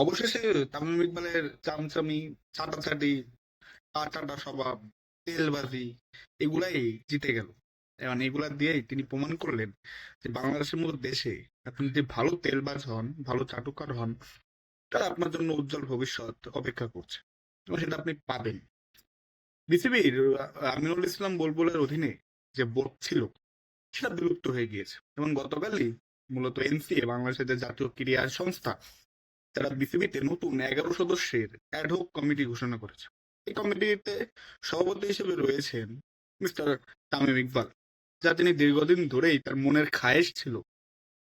অবশেষে তামিম ইকবালের চামচামি, চাটাচাটি, আটাটা স্বভাব, তেলবাজি এগুলাই জিতে গেল। এখন এগুলা দিয়েই তিনি প্রমাণ করলেন যে বাংলাদেশের মতো দেশে আপনি যদি ভালো তেলবাজ হন, ভালো চাটুকার হন, তাহলে আপনার জন্য উজ্জ্বল ভবিষ্যৎ অপেক্ষা করছে এবং সেটা আপনি পাবেন। বিসিবির আমিনুল ইসলাম বুলবুলের অধীনে যে বোর্ড ছিল সেটা বিলুপ্ত হয়ে গিয়েছে এবং গতকালই মূলত এনসিএ, বাংলাদেশের যে জাতীয় ক্রীড়া সংস্থা, তারা বিসিবিতে নতুন 11 সদস্যের অ্যাডহক কমিটি ঘোষণা করেছে। এই কমিটিতে সভাপতি হিসেবে রয়েছেন মিস্টার তামিম ইকবাল, যা তিনি দীর্ঘদিন ধরেই তার মনের খায়েশ ছিল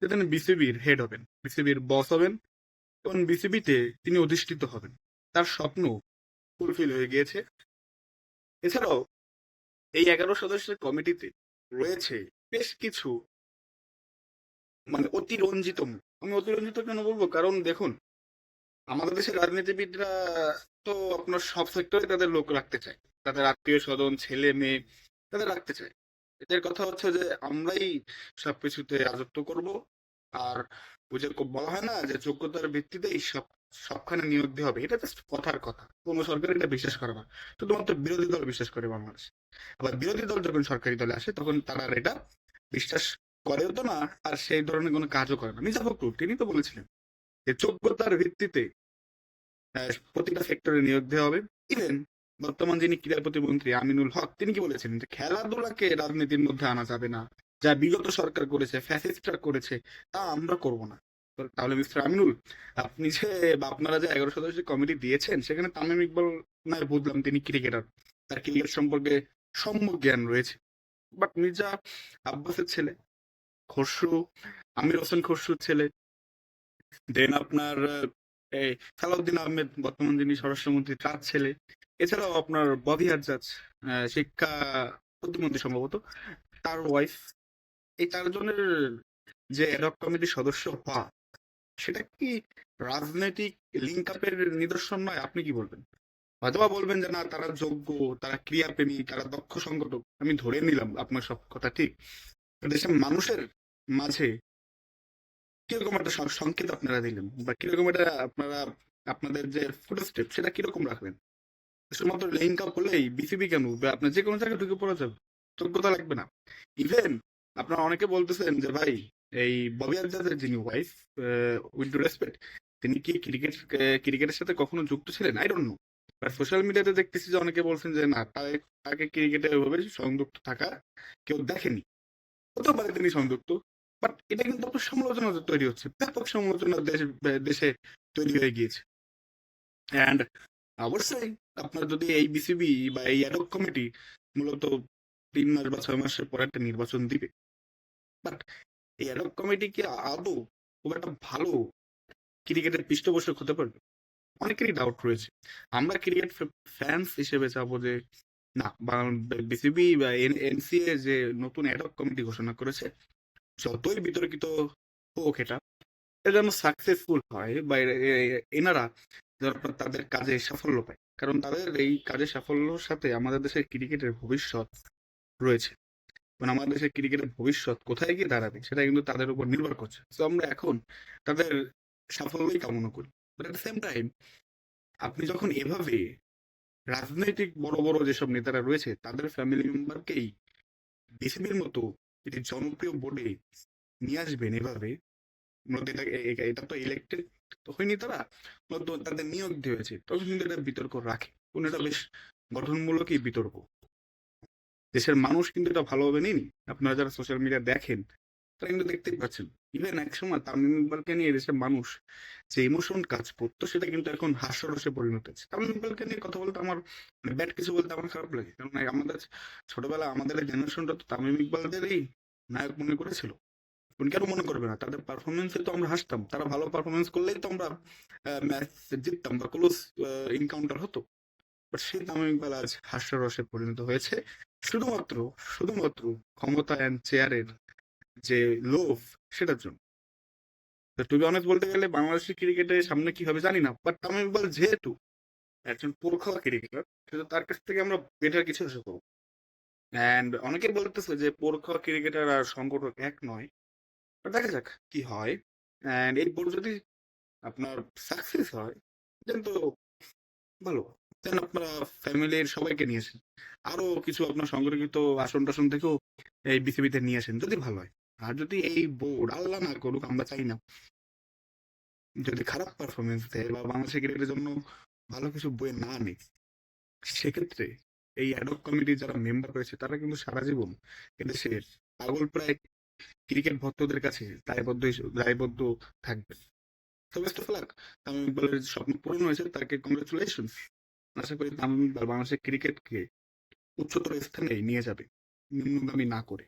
যে তিনি বিসিবির হেড হবেন, বিসিবির বস হবেন এবং বিসিবিতে তিনি অধিষ্ঠিত হবেন। তার স্বপ্ন ফুলফিল হয়ে গিয়েছে। এছাড়াও এই 11 সদস্যের কমিটিতে রয়েছে বেশ কিছু অতিরঞ্জিত মুখ। আমি অতিরঞ্জিত কেন বলবো, কারণ দেখুন, আমাদের দেশের রাজনীতিবিদরা তো আপনার সব সেক্টরে তাদের লোক রাখতে চায়, তাদের আত্মীয় স্বজন, ছেলে মেয়ে তাদের রাখতে চায়। এদের কথা হচ্ছে যে আমরাই সবকিছুতে রাজত্ব করব। আর ওই যে বলা হয় না যে যোগ্যতার ভিত্তিতেই সবখানে নিয়োগ দেওয়া হবে, এটা জাস্ট কথার কথা। কোনো সরকার এটা বিশ্বাস করে না, শুধুমাত্র বিরোধী দল বিশ্বাস করে বাংলাদেশে। আবার বিরোধী দল যখন সরকারি দলে আসে তখন তারা আর এটা বিশ্বাস করেও তো না, আর সেই ধরনের কোনো কাজও করে না। মির্জা ফখরুল তিনি তো বলেছিলেন যে যোগ্যতার ভিত্তিতে প্রতিটা সেক্টরে নিয়োগ দেওয়া হবে। ইভেন বর্তমান যিনি ক্রীড়া প্রতিমন্ত্রী আমিনুল হক তিনি কি বলেছেন যে খেলাধুলাকে রাজনীতির মধ্যে আনা যাবে না, যা বিগত সরকার করেছে, ফ্যাসিস্টরা করেছে, তা আমরা করব না। তাহলে মিস্টার আমিনুল, আপনি যে বা আপনারা যে 11 সদস্যের কমিটি দিয়েছেন সেখানে তামিম ইকবাল, না বুঝলাম তিনি ক্রিকেটার, তার ক্রিকেট সম্পর্কে সম্যক জ্ঞান রয়েছে, বাট মির্জা আব্বাসের ছেলে খসরু, আমির হোসেন খসরুর ছেলে, দেন আপনার এই সালাউদ্দিন আহমেদ বর্তমান যিনি স্বরাষ্ট্রমন্ত্রী তার ছেলে, এছাড়াও আপনার ববি হাজ্জাজ শিক্ষা প্রতিমন্ত্রী সম্ভবত, তার ওয়াইফ, এই 4 জনের যে অ্যাডহক কমিটির সদস্য হওয়া, সেটা কি রাজনৈতিক লিঙ্ক আপের নিদর্শন নয়? আপনি কি বলবেন? হয়তোবা বলবেন যে না, তারা যোগ্য, তারা ক্রিয়াপ্রেমী, তারা দক্ষ সংগঠক। আমি ধরে নিলাম আপনার সব কথা ঠিক। দেশের মানুষের মাঝে কিরকম একটা সংকেত আপনারা দিলেন, বা কিরকম একটা আপনারা আপনাদের যে ফুটস্টেপ সেটা কিরকম রাখবেন? শুধুমাত্র লিঙ্ক আপ হলেই বিসিবি কেন, বা আপনার যে কোনো জায়গায় ঢুকে পড়া যাবে, যোগ্যতা লাগবে না। ইভেন আপনারা অনেকে বলতেছেন যে ভাই, এই ববি আজাদের যিনি ওয়াইফ, উইথ টু রেসপেক্ট, তিনি কি ক্রিকেটের সাথে কখনো যুক্ত ছিলেন? I don't know. But social মিডিয়াতে দেখতেছি যে অনেকে বলছেন যে না, তাকে ক্রিকেটে ওইভাবে সংযুক্ত থাকা কেউ দেখেনি। হতেও পারে তিনি সংযুক্ত, বাট এটা কিন্তু আপনার সমালোচনা তৈরি হচ্ছে, ব্যাপক সমালোচনা দেশে তৈরি হয়ে গিয়েছে। অ্যান্ড অবশ্যই আপনার যদি এই বিসিবি বা এই অ্যাডহক কমিটি মূলত 3 মাস বা 6 মাসের পর একটা নির্বাচন দিবে, বাট এই অ্যাডহক কমিটি কি আদৌ খুব একটা ভালো ক্রিকেটের পৃষ্ঠপোষক হতে পারবে? অনেকেরই ডাউট রয়েছে। আমরা ক্রিকেট ফ্যান্স হিসেবে চাবো যে না, বিসিবি বা এনসিএ যে নতুন অ্যাডহক কমিটি ঘোষণা করেছে, যতই বিতর্কিত হোক এটা, এটা যেন সাকসেসফুল হয়, বা এনারা যেন তাদের কাজে সাফল্য পায়, কারণ তাদের এই কাজের সাফল্যর সাথে আমাদের দেশের ক্রিকেটের ভবিষ্যৎ রয়েছে। মানে আমাদের দেশের ক্রিকেটের ভবিষ্যৎ কোথায় গিয়ে দাঁড়াবে সেটা কিন্তু তাদের উপর নির্ভর করছে। তো আমরা এখন তাদের সাফল্যই কামনা করি। But at the same time, আপনি যখন এভাবে রাজনৈতিক বড় বড় যেসব নেতারা রয়েছে তাদের ফ্যামিলি মেম্বারকেই বিসিবির মতো একটি জনপ্রিয় বোর্ডে নিয়ে আসবেন এভাবে, মূলত এটা তো ইলেক্টেড হয়নি, তারা মূলত তাদের নিয়োগ দিয়েছে, তখন কিন্তু এটা বিতর্ক রাখে, কোন এটা বেশ গঠনমূলকই বিতর্ক। দেশের মানুষ কিন্তু এটা ভালোভাবে নেই। আপনারা যারা সোশ্যাল মিডিয়া দেখেন তারা কিন্তু দেখতেই পাচ্ছেন, ইভেন একসময় তামিম ইকবালকে নিয়ে দেশের মানুষ যে ইমোশন কাজ করতো সেটা কিন্তু এখন হাস্যরসে পরিণত হচ্ছে। তামিম ইকবালকে নিয়ে কথা বলতে আমার, ব্যাড কিছু বলতে আমার খারাপ লাগে, কারণ আমাদের ছোটবেলা আমাদের জেনারেশনটা তো তামিম ইকবালদেরই নায়ক মনে করেছিল। উনি কেন মনে করবে না? তাদের পারফরমেন্সে তো আমরা হাসতাম, তারা ভালো পারফরমেন্স করলেই তো আমরা ম্যাচ জিততাম বা ক্লোজ এনকাউন্টার হতো। বাট সেই তামিম ইকবাল আজ হাস্যরসে পরিণত হয়েছে শুধুমাত্র শুধুমাত্র ক্ষমতা অ্যান্ড চেয়ারের যে লোভ, সেটার জন্য। টু বি অনেস্ট বলতে গেলে বাংলাদেশের ক্রিকেটের সামনে কি হবে জানি না, বাট তামিম ইকবাল যেহেতু একজন পোরখাওয়া ক্রিকেটার, সেহেতু তার কাছ থেকে আমরা বেটার কিছু আশা করবো। অ্যান্ড অনেকে বলতেছে যে পোরখাওয়া ক্রিকেটার আর সংগঠক এক নয়। But দেখা যাক কি হয়। অ্যান্ড এরপর যদি আপনার সাকসেস হয়, দেন তো ভালো। দেন আপনারা ফ্যামিলির সবাইকে নিয়ে আসেন। আরো কিছু আপনার সংরক্ষিত আসন-টাসন থেকেও এই বিসিবিতে নিয়ে আসেন, যদি ভালো হয়। আর যদি এই বোর্ড, আল্লাহ না করুক, আমরা চাই না, যদি খারাপ পারফরমেন্স দেয় বা বাংলাদেশের ক্রিকেটের জন্য ভালো কিছু বয়ে না আনে, সেক্ষেত্রে এই অ্যাডহক কমিটির যারা মেম্বার রয়েছে তারা কিন্তু সারা জীবন এদেশের পাগল প্রায় ক্রিকেট ভক্তদের কাছে দায়বদ্ধ থাকবে। তো বেস্ট অফ লাক। তামিম ইকবালের স্বপ্ন পূরণ হয়েছে, তাকে কংগ্রেচুলেশন। আশা করি তামিম ইকবাল বাংলাদেশের ক্রিকেটকে উচ্চতর স্থানে নিয়ে যাবে, নিম্নগামী না করে।